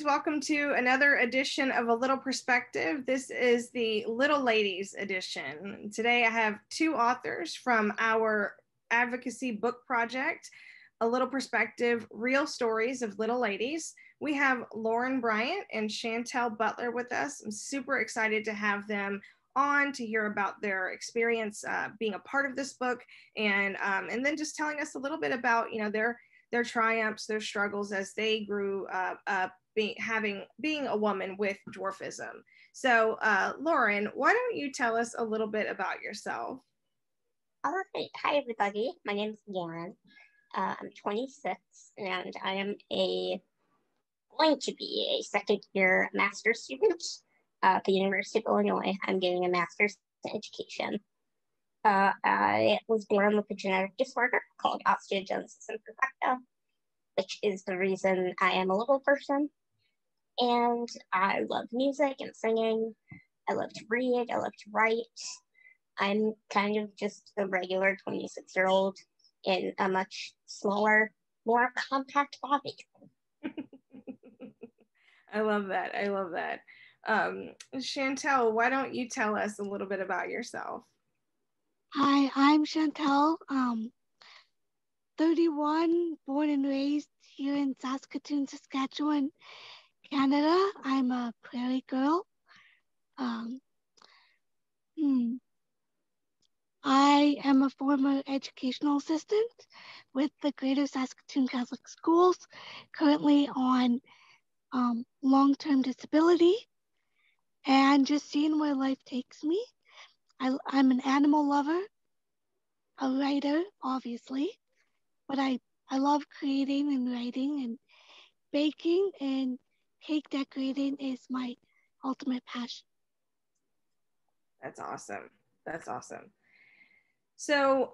welcome to another edition of A Little Perspective. This is the Little Ladies edition. Today I have two authors from our advocacy book project, A Little Perspective, Real Stories of Little Ladies. We have Lauren Bryant and Chantell Butler with us. I'm super excited to have them on to hear about their experience being a part of this book, and then just telling us a little bit about their triumphs, their struggles as they grew up being a woman with dwarfism. So Lauren, why don't you tell us a little bit about yourself? All right. Hi, everybody. My name is Lauren. I'm 26, and I am going to be a second-year master's student at the University of Illinois. I'm getting a master's in education. I was born with a genetic disorder called osteogenesis imperfecta, which is the reason I am a little person. And I love music and singing. I love to read. I love to write. I'm kind of just a regular 26-year-old in a much smaller, more compact body. I love that. I love that. Chantell, why don't you tell us a little bit about yourself? Hi, I'm Chantell, 31, born and raised here in Saskatoon, Saskatchewan, Canada. I'm a prairie girl. I am a former educational assistant with the Greater Saskatoon Catholic Schools, currently on long-term disability, and just seeing where life takes me. I'm an animal lover, a writer, obviously, but I love creating and writing, and baking and cake decorating is my ultimate passion. That's awesome. That's awesome. So,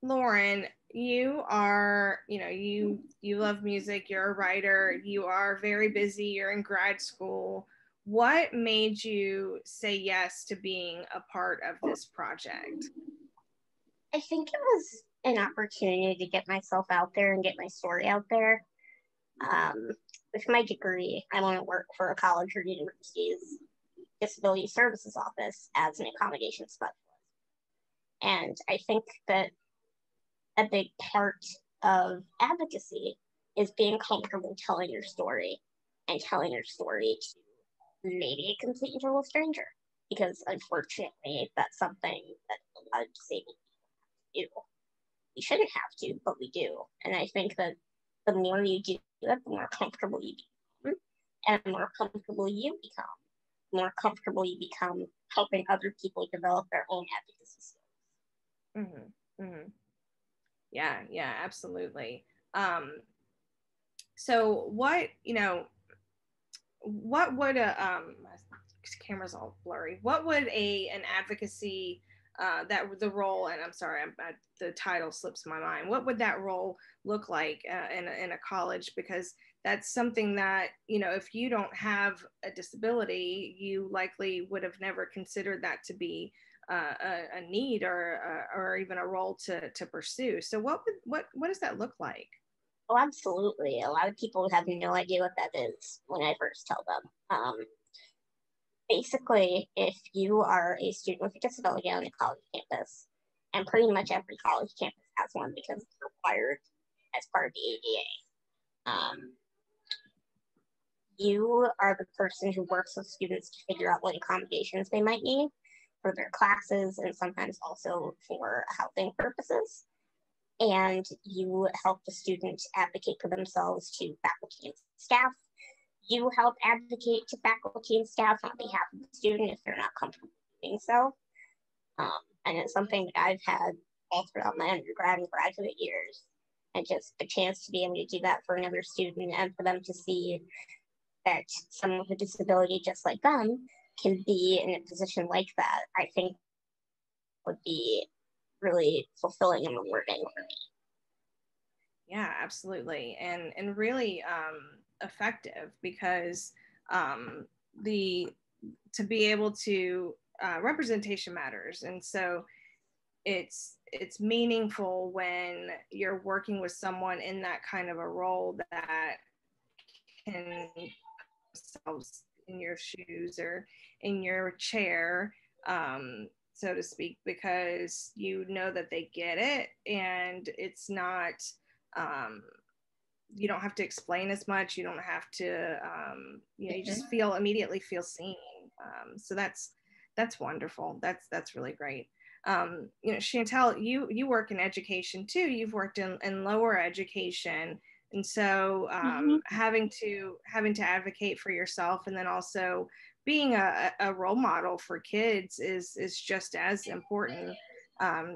Lauren, you are, you love music, you're a writer, you are very busy, you're in grad school. What made you say yes to being a part of this project? I think it was an opportunity to get myself out there and get my story out there. With my degree, I want to work for a college or university's disability services office as an accommodation specialist. And I think that a big part of advocacy is being comfortable telling your story, and telling your story to maybe a complete and total stranger. Because unfortunately, that's something that a lot of disabled people do. We shouldn't have to, but we do. And I think that the more you do that, the more comfortable you become. And the more comfortable you become, the more comfortable you become helping other people develop their own advocacy skills. Mm-hmm. Mm-hmm. Yeah, absolutely. So what would camera's all blurry. What would an advocacy that the role, and I'm sorry, the title slips my mind. What would that role look like in a college? Because that's something that, if you don't have a disability, you likely would have never considered that to be a need or even a role to pursue. So what does that look like? Oh, absolutely. A lot of people have no idea what that is when I first tell them. Basically, if you are a student with a disability on a college campus, and pretty much every college campus has one because it's required as part of the ADA, you are the person who works with students to figure out what accommodations they might need for their classes, and sometimes also for housing purposes. And you help the student advocate for themselves to faculty and staff. You help advocate to faculty and staff on behalf of the student if they're not comfortable doing so. And it's something that I've had all throughout my undergrad and graduate years. And just a chance to be able to do that for another student, and for them to see that someone with a disability just like them can be in a position like that, I think would be really fulfilling and rewarding for me. Yeah, absolutely. And really effective, because to be able to representation matters. And so it's meaningful when you're working with someone in that kind of a role that can put themselves in your shoes or in your chair, so to speak, because you know that they get it, and it's not, you don't have to explain as much. You don't have to, you just immediately feel seen. So that's wonderful. That's really great. Chantell, you work in education too. You've worked in lower education. And so having to advocate for yourself, and then also being a role model for kids is just as important.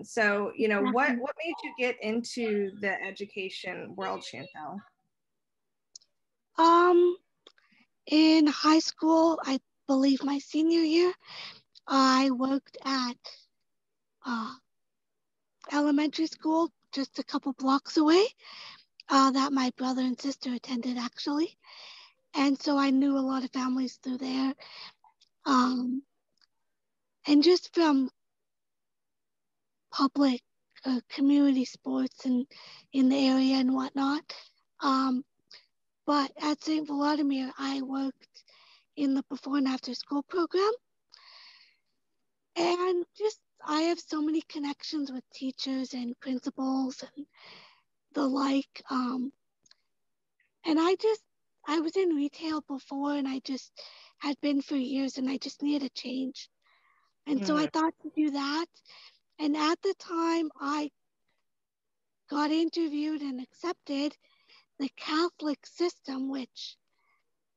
So, what made you get into the education world, Chantell? In high school, I believe my senior year, I worked at elementary school just a couple blocks away that my brother and sister attended, actually. And so I knew a lot of families through there. And just from public community sports and in the area and whatnot. But at St. Vladimir, I worked in the before and after school program. And just, I have so many connections with teachers and principals and the like. And I was in retail before, and I just had been for years, and I just needed a change. And so I thought to do that. And at the time, I got interviewed and accepted the Catholic system, which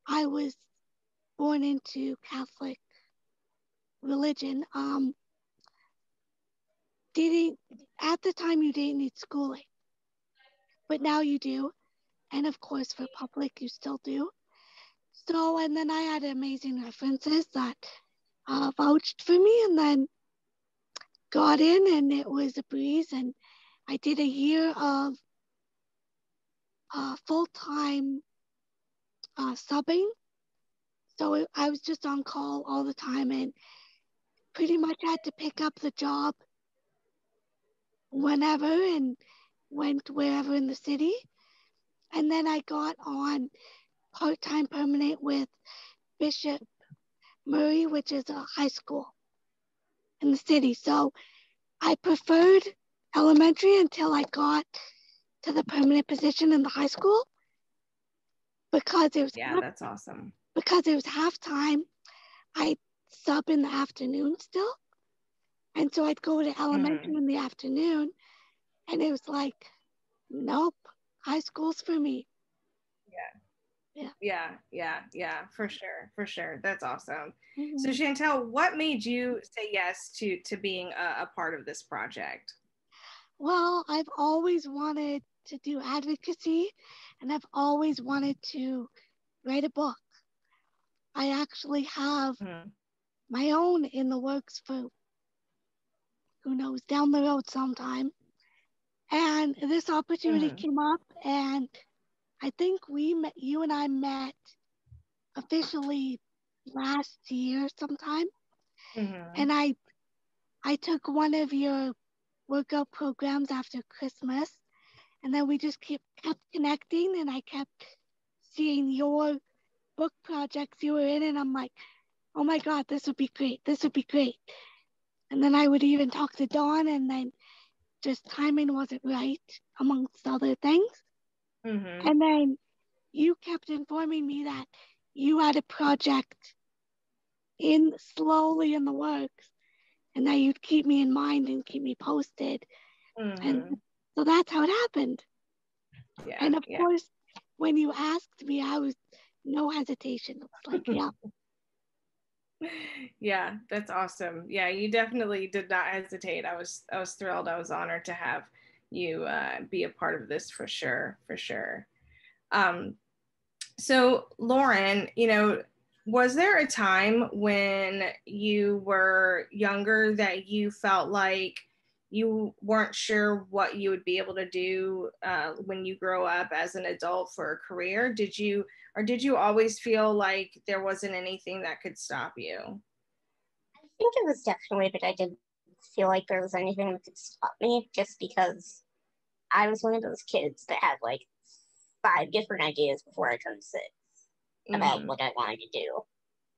I was born into Catholic religion. At the time, you didn't need schooling, but now you do. And of course, for public, you still do. So, and then I had amazing references that vouched for me, and then got in, and it was a breeze. And I did a year of full-time subbing. So I was just on call all the time, and pretty much had to pick up the job whenever and went wherever in the city. And then I got on part-time permanent with Bishop Murray, which is a high school in the city. So I preferred elementary until I got to the permanent position in the high school, because it was that's awesome. Because it was halftime, I sub in the afternoon still. And so I'd go to elementary in the afternoon, and it was like, nope, high school's for me. Yeah, for sure. That's awesome. So Chantell, what made you say yes to being a part of this project? Well, I've always wanted to do advocacy, and I've always wanted to write a book. I actually have my own in the works for, who knows, down the road sometime. And this opportunity came up, and I think you and I met officially last year sometime. And I took one of your workout programs after Christmas, and then we just kept connecting, and I kept seeing your book projects you were in, and I'm like, oh my God, this would be great. And then I would even talk to Dawn, and then just timing wasn't right, amongst other things. And then you kept informing me that you had a project slowly in the works, and that you'd keep me in mind and keep me posted. And so that's how it happened. And of course, when you asked me, I was no hesitation. It was like, yeah. Yeah, that's awesome. Yeah, you definitely did not hesitate. I was thrilled. I was honored to have you be a part of this, for sure. So Lauren, was there a time when you were younger that you felt like you weren't sure what you would be able to do when you grow up as an adult for a career? Did you always feel like there wasn't anything that could stop you? I think it was definitely, but I didn't feel like there was anything that could stop me, just because I was one of those kids that had like 5 different ideas before I turned 6. about what I wanted to do.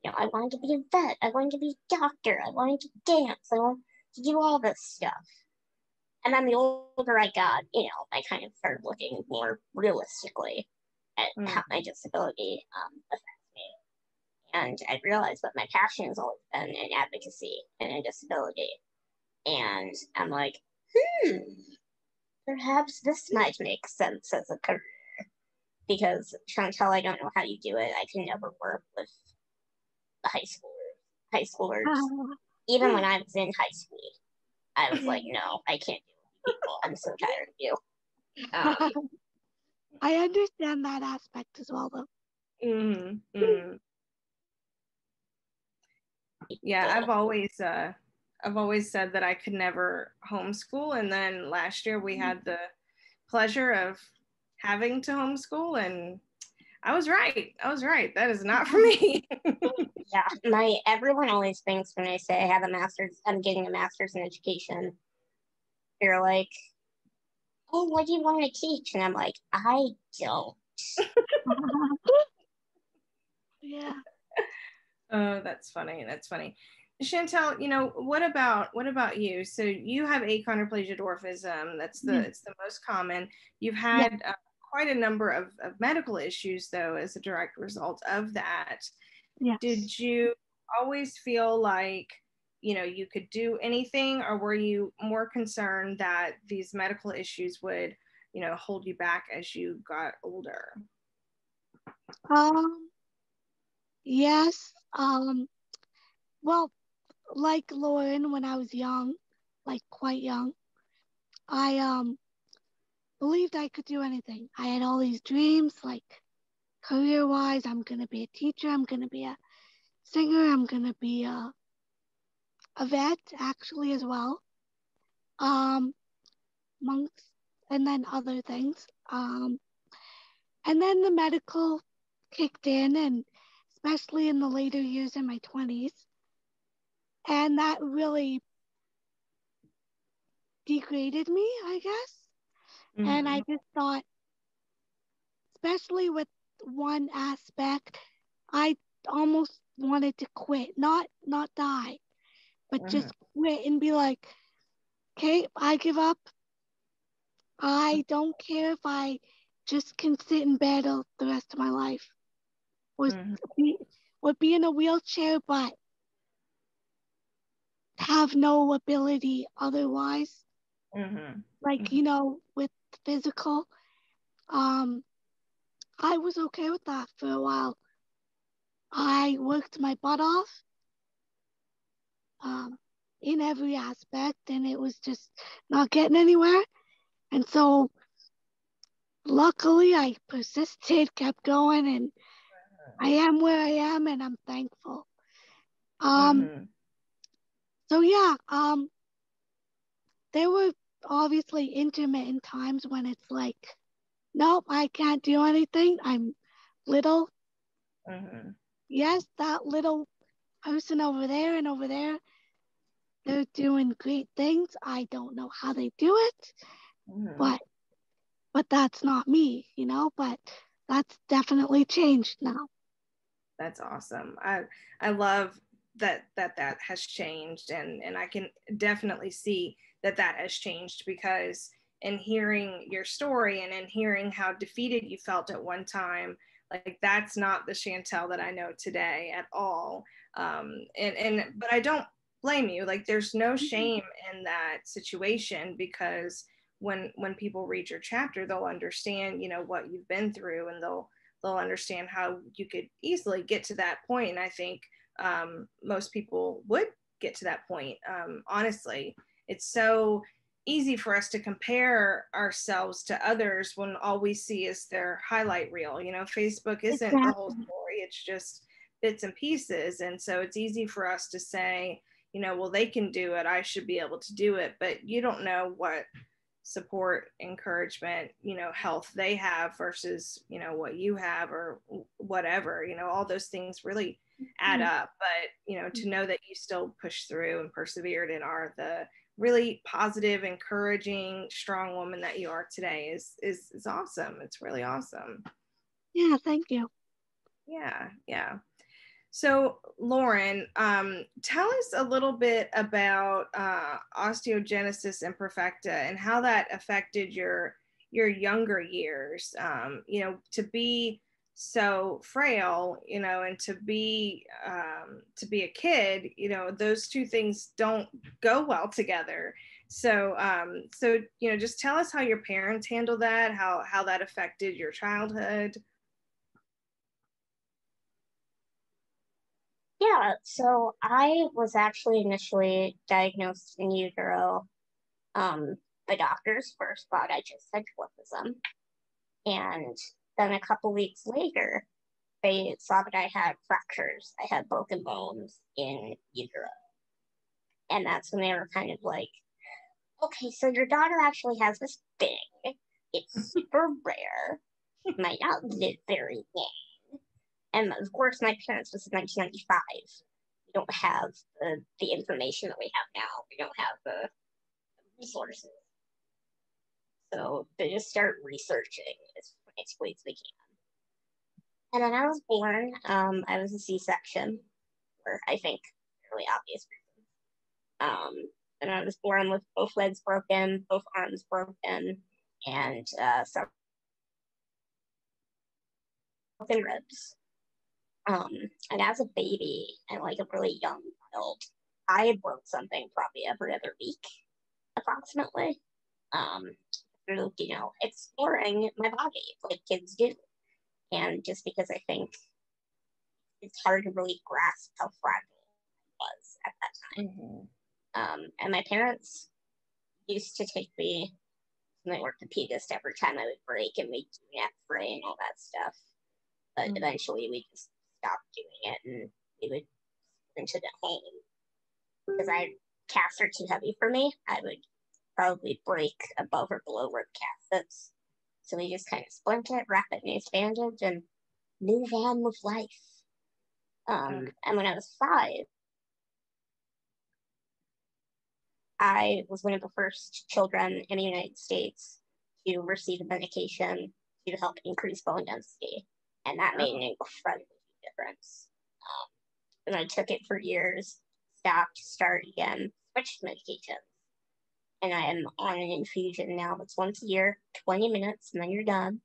You know, I wanted to be a vet. I wanted to be a doctor. I wanted to dance. I wanted to do all this stuff. And then the older I got, you know, I kind of started looking more realistically at how my disability affects me. And I realized that my passion has always been in advocacy and in disability. And I'm like, perhaps this might make sense as a career. Because Chantell, I don't know how you do it. I can never work with the high schoolers. Even when I was in high school, I was like, no, I can't deal with you people. I'm so tired of you. I understand that aspect as well, though. Yeah, I've always said that I could never homeschool, and then last year we had the pleasure of having to homeschool, and I was right. That is not for me. Yeah, everyone always thinks when I say I have a master's, I'm getting a master's in education. They're like, "Oh, what do you want to teach?" And I'm like, "I don't." Yeah. Oh, that's funny. Chantell, you know, what about you? So you have achondroplasia dwarfism. It's the most common. You've had quite a number of medical issues, though, as a direct result of that. Yes. Did you always feel like, you know, you could do anything, or were you more concerned that these medical issues would, you know, hold you back as you got older? Yes. Well, like Lauren, when I was young, like quite young, I believed I could do anything. I had all these dreams, like career-wise, I'm gonna be a teacher, I'm gonna be a singer, I'm gonna be a vet, actually, as well. Monks, and then other things. And then the medical kicked in, and especially in the later years in my 20s. And that really degraded me, I guess. And I just thought, especially with one aspect, I almost wanted to quit, not die, but just quit and be like, okay, I give up. I don't care if I just can sit in bed the rest of my life, or be in a wheelchair, but have no ability otherwise. Like, you know, with physical, I was okay with that for a while. I worked my butt off, in every aspect, and it was just not getting anywhere. And so luckily I persisted, kept going, and I am where I am, and I'm thankful. So yeah, there were obviously intermittent times when it's like, nope, I can't do anything. I'm little. Yes, that little person over there and over there, they're doing great things. I don't know how they do it, but that's not me, you know, but that's definitely changed now. That's awesome. I love that has changed, and I can definitely see that has changed, because in hearing your story and in hearing how defeated you felt at one time, like that's not the Chantell that I know today at all. But I don't blame you. Like there's no shame in that situation, because when people read your chapter, they'll understand, you know, what you've been through, and they'll understand how you could easily get to that point. And I think most people would get to that point. Honestly, it's so easy for us to compare ourselves to others when all we see is their highlight reel. You know, Facebook isn't the whole story. It's just bits and pieces. And so it's easy for us to say, you know, well, they can do it, I should be able to do it. But you don't know what support, encouragement, you know, health they have versus, you know, what you have, or whatever, you know, all those things really add up. But, you know, to know that you still push through and persevered and are the really positive, encouraging, strong woman that you are today is awesome. It's really awesome. Yeah, thank you. Yeah. So, Lauren, tell us a little bit about osteogenesis imperfecta and how that affected your younger years. To be so frail, and to be a kid, those two things don't go well together. So, just tell us how your parents handled that, how that affected your childhood. Yeah, so I was actually initially diagnosed in utero. The doctors first thought I just had dwarfism. And then a couple weeks later, they saw that I had fractures. I had broken bones in utero. And that's when they were kind of like, okay, so your daughter actually has this thing. It's super rare. Might not live very long. And of course, my parents was in 1995. We don't have the information that we have now. We don't have the resources. So they just start researching as quickly as they can. And when I was born, I was a C-section, for I think fairly obvious reasons. And I was born with both legs broken, both arms broken, and some broken ribs. And as a baby and like a really young child, I broke something probably every other week, approximately. Through, exploring my body like kids do. And just because I think it's hard to really grasp how fragile I was at that time. Mm-hmm. And my parents used to take me to my orthopedist every time I would break, and we'd do an x-ray and all that stuff. But eventually we just stopped doing it, and we would into the home. Because casts are too heavy for me. I would probably break above or below where the cast sits. So we just kind of splint it, wrap it in a bandage, and move on with life. And when I was 5, I was one of the first children in the United States to receive a medication to help increase bone density. And that made an incredible difference. And I took it for years, stopped, started again, switched medications. And I am on an infusion now that's once a year, 20 minutes, and then you're done.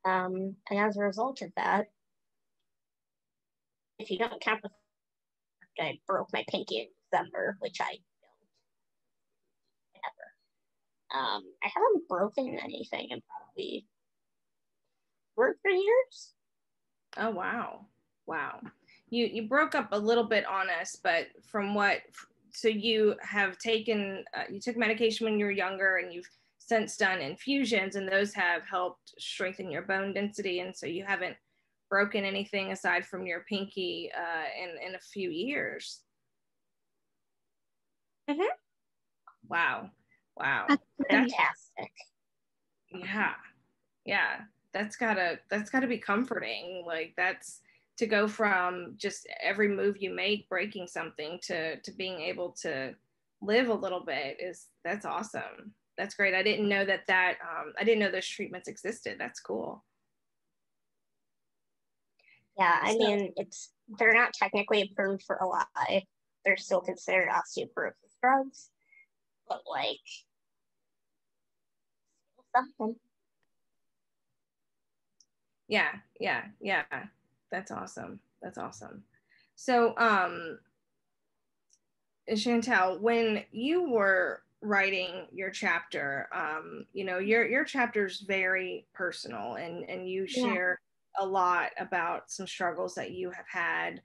And as a result of that, if you don't count the fact I broke my pinky in December, which I don't ever, I haven't broken anything in probably 4 or 3 years. Oh, wow. You broke up a little bit on us, but so you have taken, you took medication when you were younger, and you've since done infusions, and those have helped strengthen your bone density. And so you haven't broken anything aside from your pinky in a few years. Mm-hmm. Wow. That's fantastic. Yeah. That's gotta be comforting. Like, that's to go from just every move you make breaking something to being able to live a little bit that's awesome. That's great. I didn't know that I didn't know those treatments existed. That's cool. Yeah, I mean, they're not technically approved for a lot. They're still considered osteoporosis drugs, but like something. Yeah. That's awesome. So, Chantell, when you were writing your chapter, your chapter's very personal, and you share a lot about some struggles that you have had,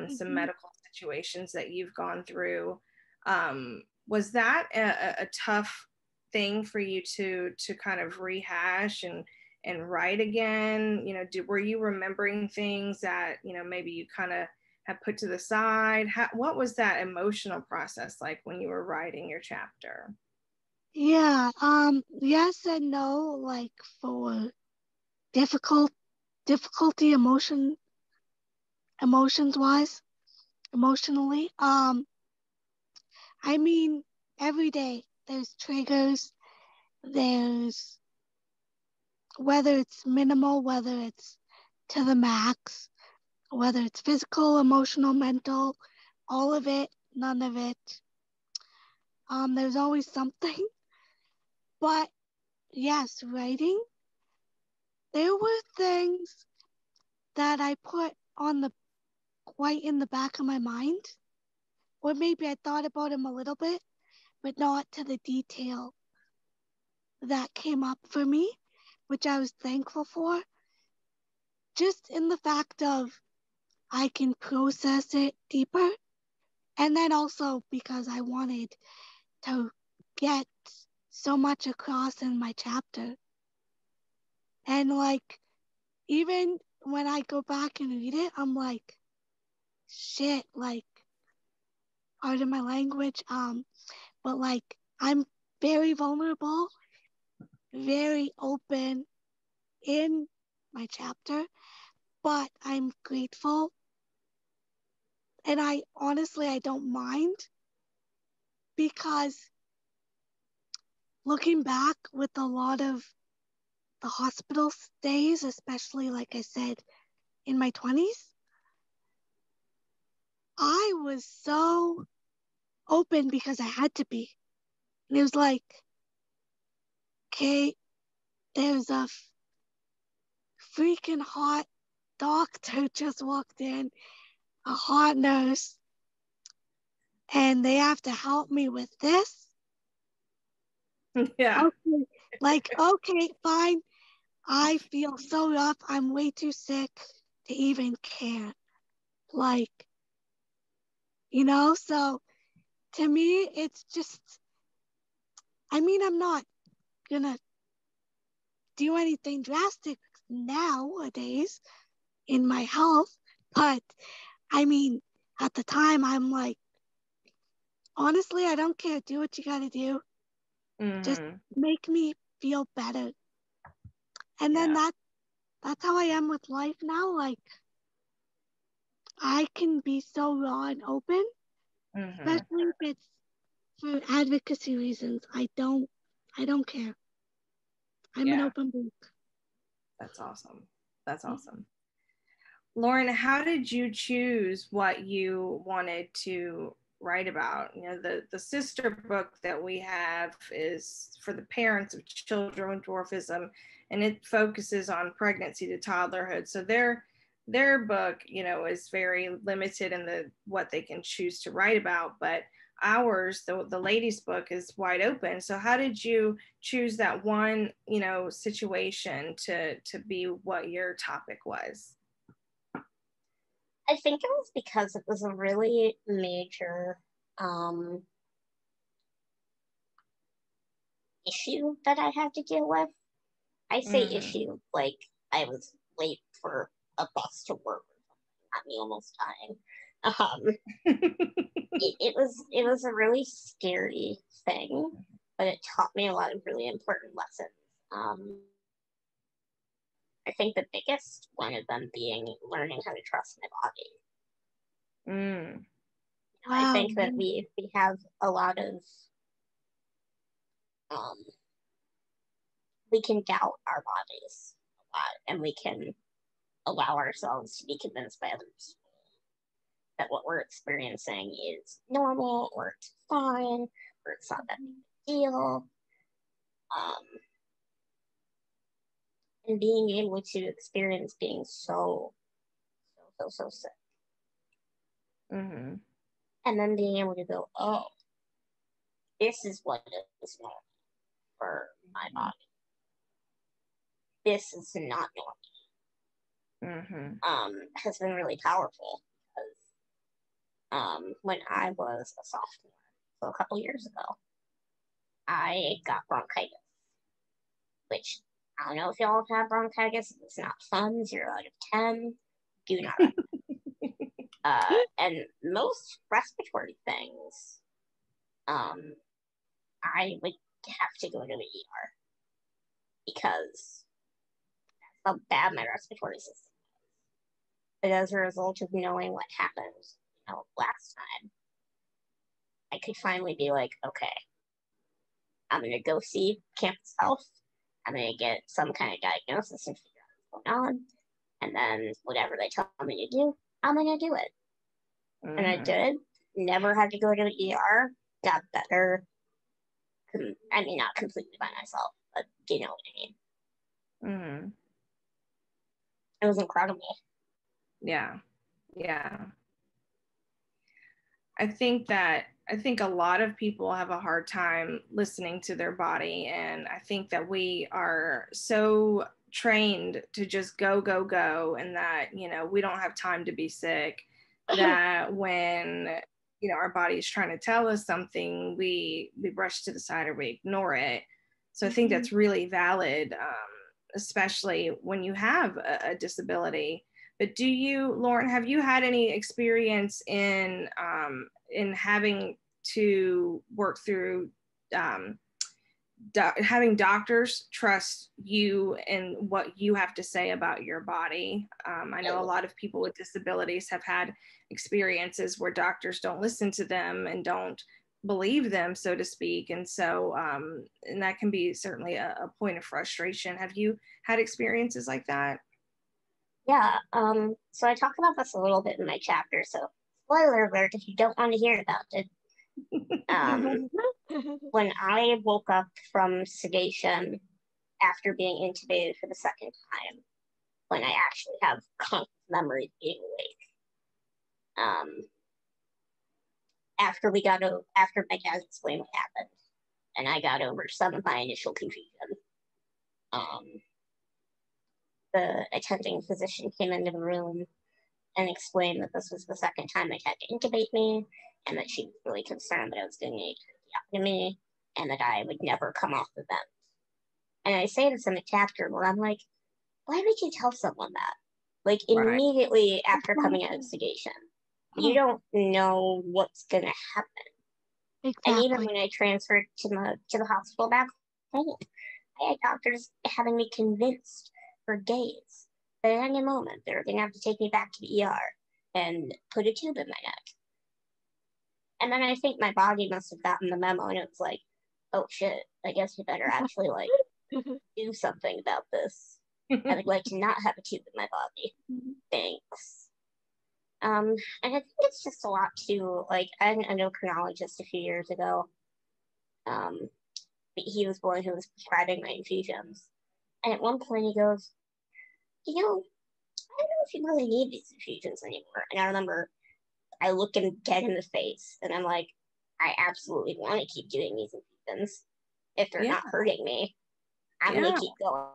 some medical situations that you've gone through. Was that a tough thing for you to kind of rehash and write again? Were you remembering things that, maybe you kind of have put to the side? What was that emotional process like when you were writing your chapter? Yeah, yes and no, like for difficulty emotionally. I mean, every day there's triggers, there's whether it's minimal, whether it's to the max, whether it's physical, emotional, mental, all of it, none of it. There's always something. But yes, writing, there were things that I put on the quite in the back of my mind, or maybe I thought about them a little bit, but not to the detail that came up for me, which I was thankful for. Just in the fact of I can process it deeper. And then also because I wanted to get so much across in my chapter. And like, even when I go back and read it, I'm like, shit, like, pardon my language, but like, I'm very vulnerable, very open in my chapter, but I'm grateful. And I don't mind, because looking back with a lot of the hospital stays, especially like I said, in my 20s, I was so open because I had to be. And it was like, okay, there's a freaking hot doctor just walked in, a hot nurse, and they have to help me with this. Yeah. Okay. Like, okay, fine. I feel so rough. I'm way too sick to even care. Like, so to me, it's just, I mean, I'm not gonna do anything drastic nowadays in my health, but I mean, at the time, I'm like, honestly, I don't care. Do what you gotta do. Just make me feel better. And then that's how I am with life now. Like, I can be so raw and open, especially if it's for advocacy reasons. I don't care. I'm an open book. That's awesome. That's awesome. Lauren, how did you choose what you wanted to write about? The sister book that we have is for the parents of children with dwarfism, and it focuses on pregnancy to toddlerhood. So their book, is very limited in what they can choose to write about, but ours, the ladies book, is wide open. So how did you choose that one, situation to be what your topic was? I think it was because it was a really major issue that I had to deal with. I say issue like I was late for a bus to work or something, not me almost dying. It was a really scary thing, but it taught me a lot of really important lessons. I think the biggest one of them being learning how to trust my body. I think that we have a lot of we can doubt our bodies a lot, and we can allow ourselves to be convinced by others that what we're experiencing is normal, or it's fine, or it's not that big a deal. And being able to experience being so sick. And then being able to go, oh, this is what is normal for my body. This is not normal. Has been really powerful, because when I was a sophomore, so a couple years ago, I got bronchitis, which I don't know if y'all have had bronchitis. It's not fun. 0 out of 10. Do not recommend. And most respiratory things, I would have to go to the ER, because that's how bad my respiratory system is. But as a result of knowing what happened, last time, I could finally be like, okay, I'm going to go see campus health. I'm going to get some kind of diagnosis and figure out what's going on. And then whatever they tell me to do, I'm going to do it. Mm-hmm. And I did. Never had to go to the ER. Got better. I mean, not completely by myself, but you know what I mean. Mm-hmm. It was incredible. Yeah. Yeah. I think a lot of people have a hard time listening to their body. And I think that we are so trained to just go, go, go. And that, you know, we don't have time to be sick, that when, you know, our body is trying to tell us something, we brush to the side or we ignore it. So I think that's really valid, especially when you have a disability. But do you, Lauren, have you had any experience in having to work through having doctors trust you and what you have to say about your body? I know a lot of people with disabilities have had experiences where doctors don't listen to them and don't believe them, so to speak. And so, and that can be certainly a point of frustration. Have you had experiences like that? Yeah, so I talk about this a little bit in my chapter, so spoiler alert if you don't want to hear about it. When I woke up from sedation after being intubated for the second time, when I actually have conscious memory of being awake, after my dad explained what happened, and I got over some of my initial confusion, the attending physician came into the room and explained that this was the second time they had to intubate me, and that she was really concerned that I was doing a tracheotomy, and that I would never come off the vent. And I say this in the chapter where I'm like, why would you tell someone that? Like, immediately after coming out of sedation, you don't know what's gonna happen. Exactly. And even when I transferred to the hospital back home, I had doctors having me convinced for days that at any moment they were gonna have to take me back to the ER and put a tube in my neck. And then I think my body must have gotten the memo, and it was like, oh shit, I guess we better actually like do something about this. I would like to not have a tube in my body. Thanks. And I think it's just a lot too. Like, I had an endocrinologist a few years ago. He was the one who was prescribing my infusions. And at one point he goes, you know, I don't know if you really need these infusions anymore. And I remember I look him dead in the face and I'm like, I absolutely want to keep doing these infusions. If they're not hurting me, I'm going to keep going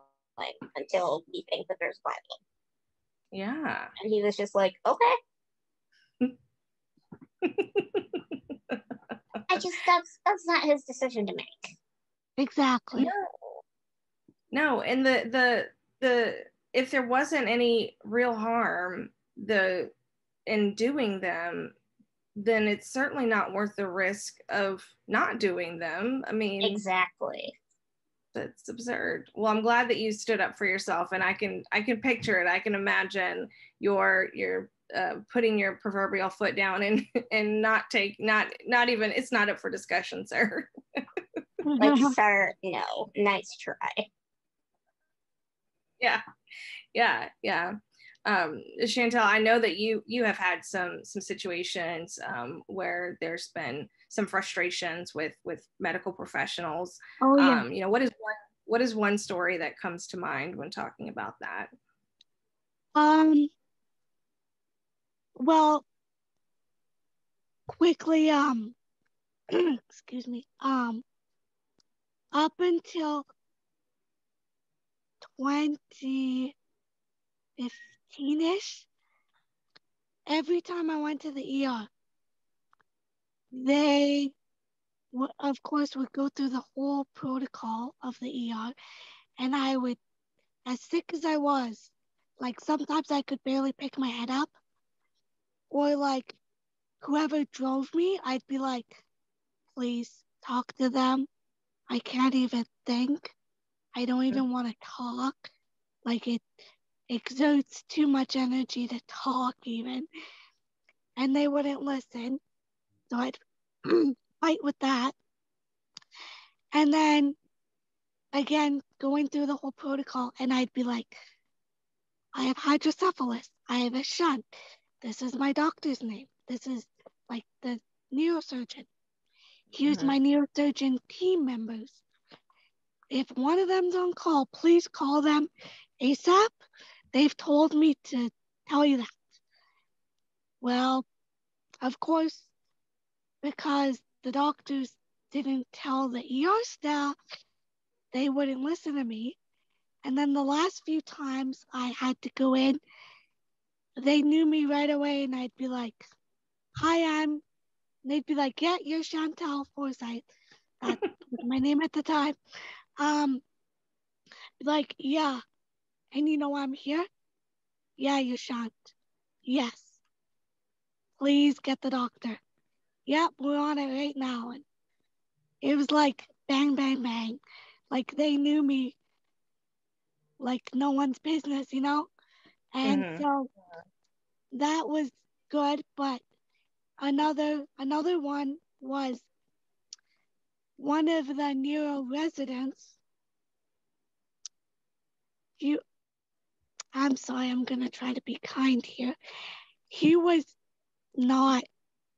until we think that there's a problem. Yeah. And he was just like, okay. That's not his decision to make. Exactly. No, and the if there wasn't any real harm in doing them, then it's certainly not worth the risk of not doing them. I mean, exactly. That's absurd. Well, I'm glad that you stood up for yourself, and I can picture it. I can imagine your putting your proverbial foot down and not even, it's not up for discussion, sir. Like, sir, no, nice try. Yeah. Chantell, I know that you have had some situations where there's been some frustrations with medical professionals. Oh yeah. You know, what is one story that comes to mind when talking about that? Well, quickly, excuse me, up until 2015-ish, every time I went to the ER, they of course would go through the whole protocol of the ER, and I would, as sick as I was, like sometimes I could barely pick my head up, or like whoever drove me, I'd be like, please talk to them. I can't even think. I don't even want to talk. Like, it exerts too much energy to talk even. And they wouldn't listen. So I'd fight with that. And then again, going through the whole protocol, and I'd be like, I have hydrocephalus. I have a shunt. This is my doctor's name. This is like the neurosurgeon. Here's my neurosurgeon team members. If one of them's on call, please call them ASAP. They've told me to tell you that. Well, of course, because the doctors didn't tell the ER staff, they wouldn't listen to me. And then the last few times I had to go in, they knew me right away, and I'd be like, hi, and they'd be like, yeah, you're Chantell Forsyth. That was my name at the time. Like, yeah, and you know I'm here? Yeah, you're Chant. Yes. Please get the doctor. Yep, we're on it right now. And it was like bang, bang, bang. Like they knew me like no one's business, you know? And so that was good, but another one was one of the neuro residents. I'm sorry, I'm gonna try to be kind here. He was not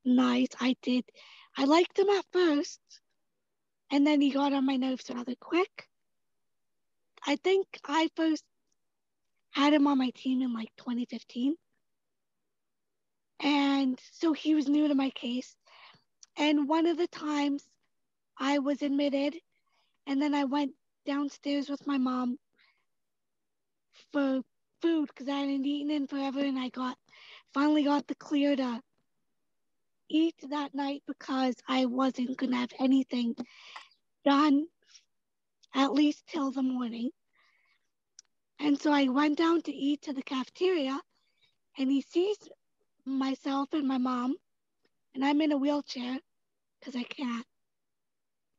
nice. I liked him at first, and then he got on my nerves rather quick. I think I first had him on my team in like 2015. And so he was new to my case. And one of the times I was admitted, and then I went downstairs with my mom for food because I hadn't eaten in forever, and I finally got the clear to eat that night because I wasn't gonna have anything done at least till the morning. And so I went down to eat to the cafeteria, and he sees myself and my mom, and I'm in a wheelchair because I can't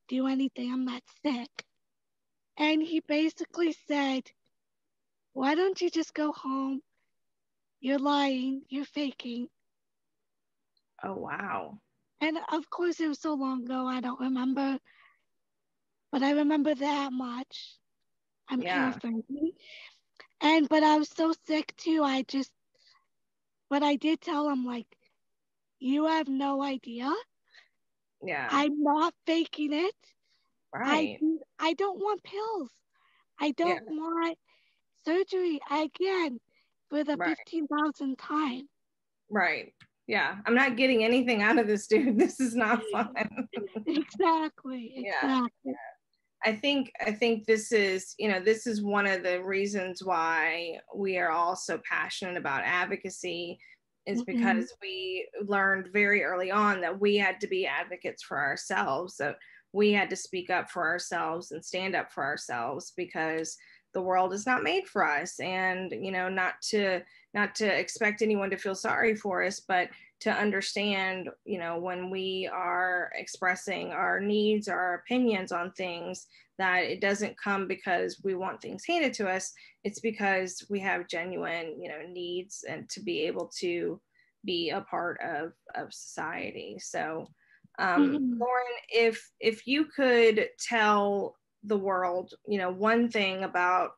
do anything. I'm that sick. And he basically said, why don't you just go home? You're lying. You're faking. Oh, wow. And of course, it was so long ago, I don't remember. But I remember that much. I'm paraphrasing. But I was so sick too. But I did tell him, like, you have no idea. Yeah. I'm not faking it. Right. I don't want pills. I don't want surgery again for the 15,000th time. Right. Yeah. I'm not getting anything out of this, dude. This is not fun. Exactly. Yeah. I think this is one of the reasons why we are all so passionate about advocacy is because we learned very early on that we had to be advocates for ourselves. So we had to speak up for ourselves and stand up for ourselves because the world is not made for us, and not to expect anyone to feel sorry for us, but to understand, when we are expressing our needs, our opinions on things, that it doesn't come because we want things handed to us. It's because we have genuine, needs, and to be able to be a part of society. So, Lauren, if you could tell the world, one thing about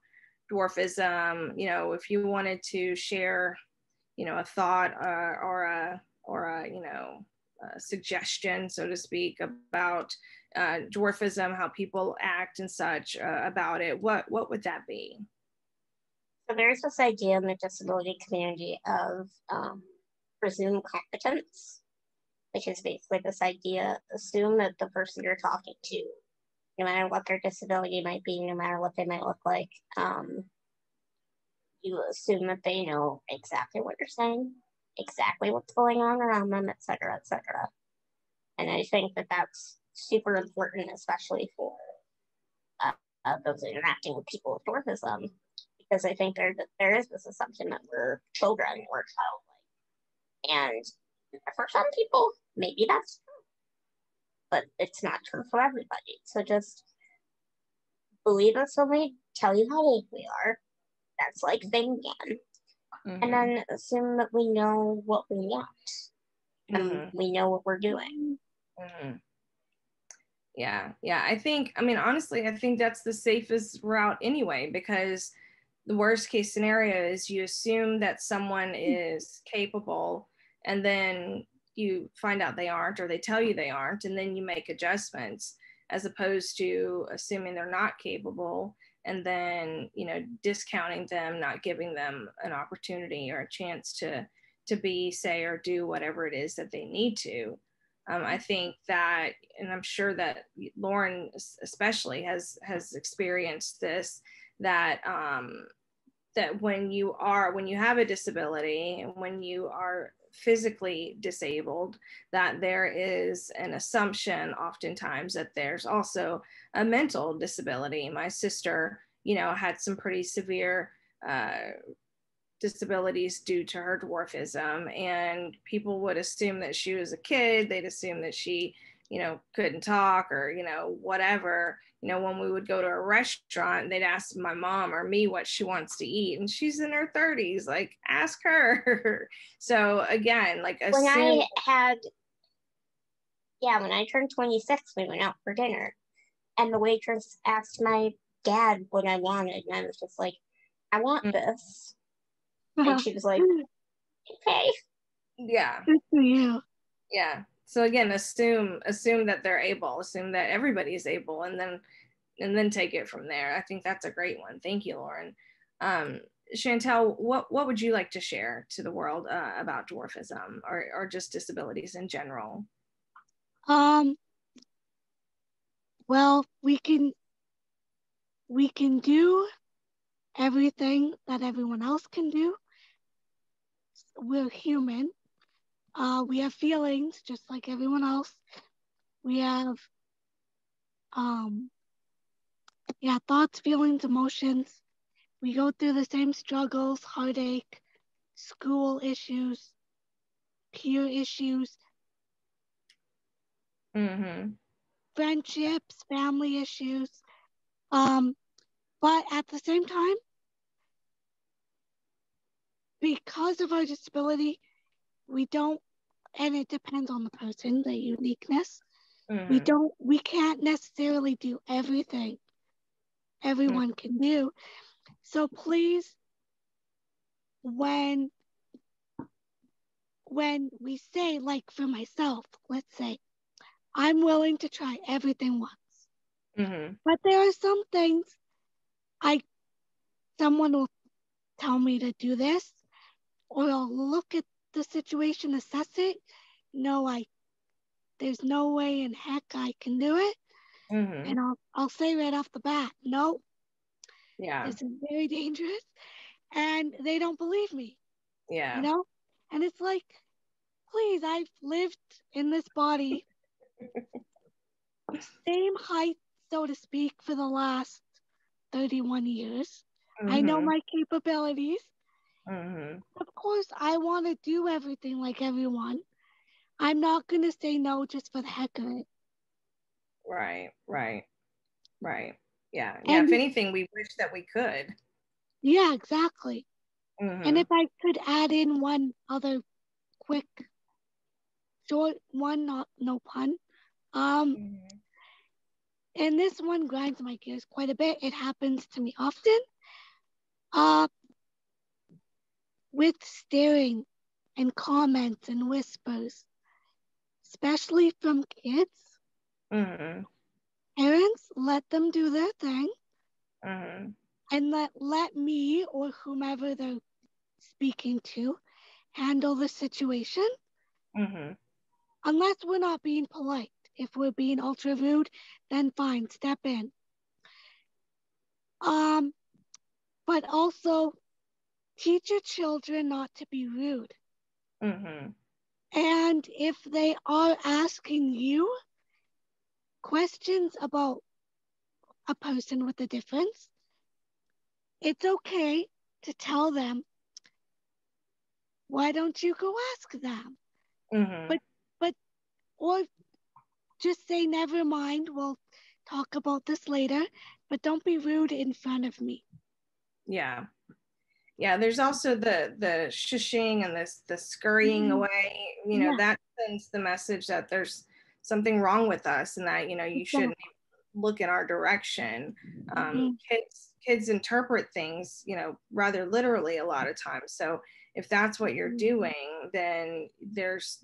dwarfism, if you wanted to share, a thought or a suggestion, so to speak, about dwarfism, how people act and such about it, what would that be? So there's this idea in the disability community of presumed competence, which is basically this idea: assume that the person you're talking to, no matter what their disability might be, no matter what they might look like, you assume that they know exactly what you're saying, exactly what's going on around them, etc., etc. And I think that that's super important, especially for those interacting with people with dwarfism, because I think there is this assumption that we're children or childlike. And for some people, maybe that's true, but it's not true for everybody. So just believe us when we tell you how old we are. That's like thing one. And then assume that we know what we want and we know what we're doing. Yeah. I think, honestly, I think that's the safest route anyway, because the worst case scenario is you assume that someone is capable, and then you find out they aren't, or they tell you they aren't, and then you make adjustments, as opposed to assuming they're not capable and then, you know, discounting them, not giving them an opportunity or a chance to be, say, or do whatever it is that they need to. I think that, and I'm sure that Lauren especially has experienced this, that that when you have a disability, and when you are physically disabled, that there is an assumption oftentimes that there's also a mental disability. My sister, you know, had some pretty severe disabilities due to her dwarfism, and people would assume that she was a kid. They'd assume that she, you know, couldn't talk, or, you know, whatever. You know, when we would go to a restaurant, they'd ask my mom or me what she wants to eat, and she's in her 30s, like, ask her. So again, like, when I turned 26, we went out for dinner, and the waitress asked my dad what I wanted, and I was just like, I want this. And she was like, okay. Yeah. Good for you. Yeah. So again, assume that they're able, assume that everybody is able, and then take it from there. I think that's a great one. Thank you, Lauren. Chantell, what would you like to share to the world about dwarfism, or just disabilities in general? Well, we can do everything that everyone else can do. We're human. We have feelings just like everyone else. We have thoughts, feelings, emotions. We go through the same struggles, heartache, school issues, peer issues, friendships, family issues. But at the same time, because of our disability, we don't, and it depends on the person, the uniqueness. We can't necessarily do everything everyone can do. So please, when we say, like for myself, let's say, I'm willing to try everything once. But there are some things someone will tell me to do this, or I'll look at the situation, assess it. No, there's no way in heck I can do it. And I'll say right off the bat, no. Yeah. This is very dangerous. And they don't believe me. Yeah. You know? And it's like, please, I've lived in this body, same height, so to speak, for the last 31 years. I know my capabilities. Of course, I want to do everything like everyone. I'm not going to say no just for the heck of it. Right. Yeah. And if anything, we wish that we could. Yeah, exactly. And if I could add in one other quick, short one, no pun. And this one grinds my gears quite a bit. It happens to me often. With staring and comments and whispers, especially from kids. Parents, let them do their thing. And let me or whomever they're speaking to handle the situation. Unless we're not being polite. If we're being ultra rude, then fine, step in. But also teach your children not to be rude. And if they are asking you questions about a person with a difference, it's okay to tell them, why don't you go ask them? But or just say, never mind, we'll talk about this later, but don't be rude in front of me. Yeah. There's also the shushing and the scurrying away, you know, that sends the message that there's something wrong with us, and that, you know, you shouldn't look in our direction. kids interpret things, you know, rather literally a lot of times. So if that's what you're doing, then there's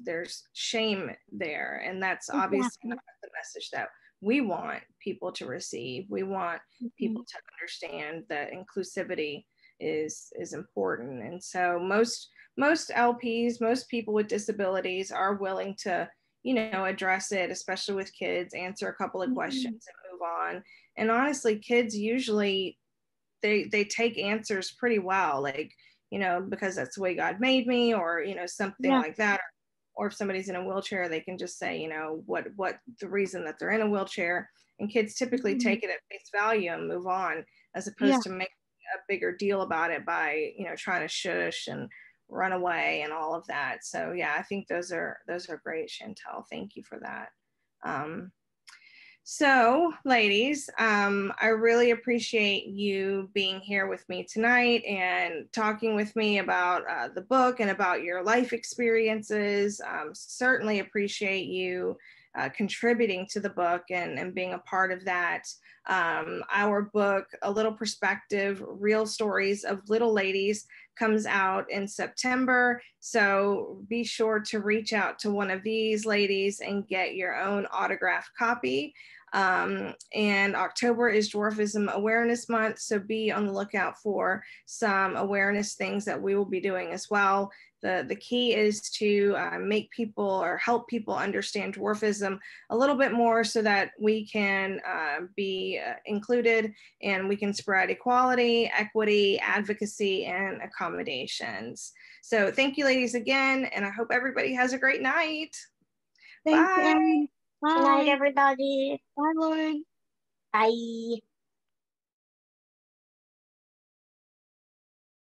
shame there. And that's obviously not the message that we want people to receive. We want people to understand that inclusivity is important. And so most LPs, most people with disabilities are willing to, you know, address it, especially with kids, answer a couple of questions and move on. And honestly, kids usually they take answers pretty well, like, you know, because that's the way God made me, or, you know, something like that. Or if somebody's in a wheelchair, they can just say, you know, what the reason that they're in a wheelchair. And kids typically take it at face value and move on, as opposed to making a bigger deal about it by, you know, trying to shush and run away and all of that. So yeah, I think those are great, Chantell. Thank you for that. So ladies, I really appreciate you being here with me tonight and talking with me about the book and about your life experiences. Certainly appreciate you contributing to the book and being a part of that. Our book, A Little Perspective, Real Stories of Little Ladies, comes out in September. So be sure to reach out to one of these ladies and get your own autographed copy. And October is Dwarfism Awareness Month, so be on the lookout for some awareness things that we will be doing as well. The key is to make people or help people understand dwarfism a little bit more so that we can be included and we can spread equality, equity, advocacy, and accommodations. So thank you, ladies, again, and I hope everybody has a great night. Thanks, Bye. Bye. Good night, everybody. Bye, Lauren. Bye.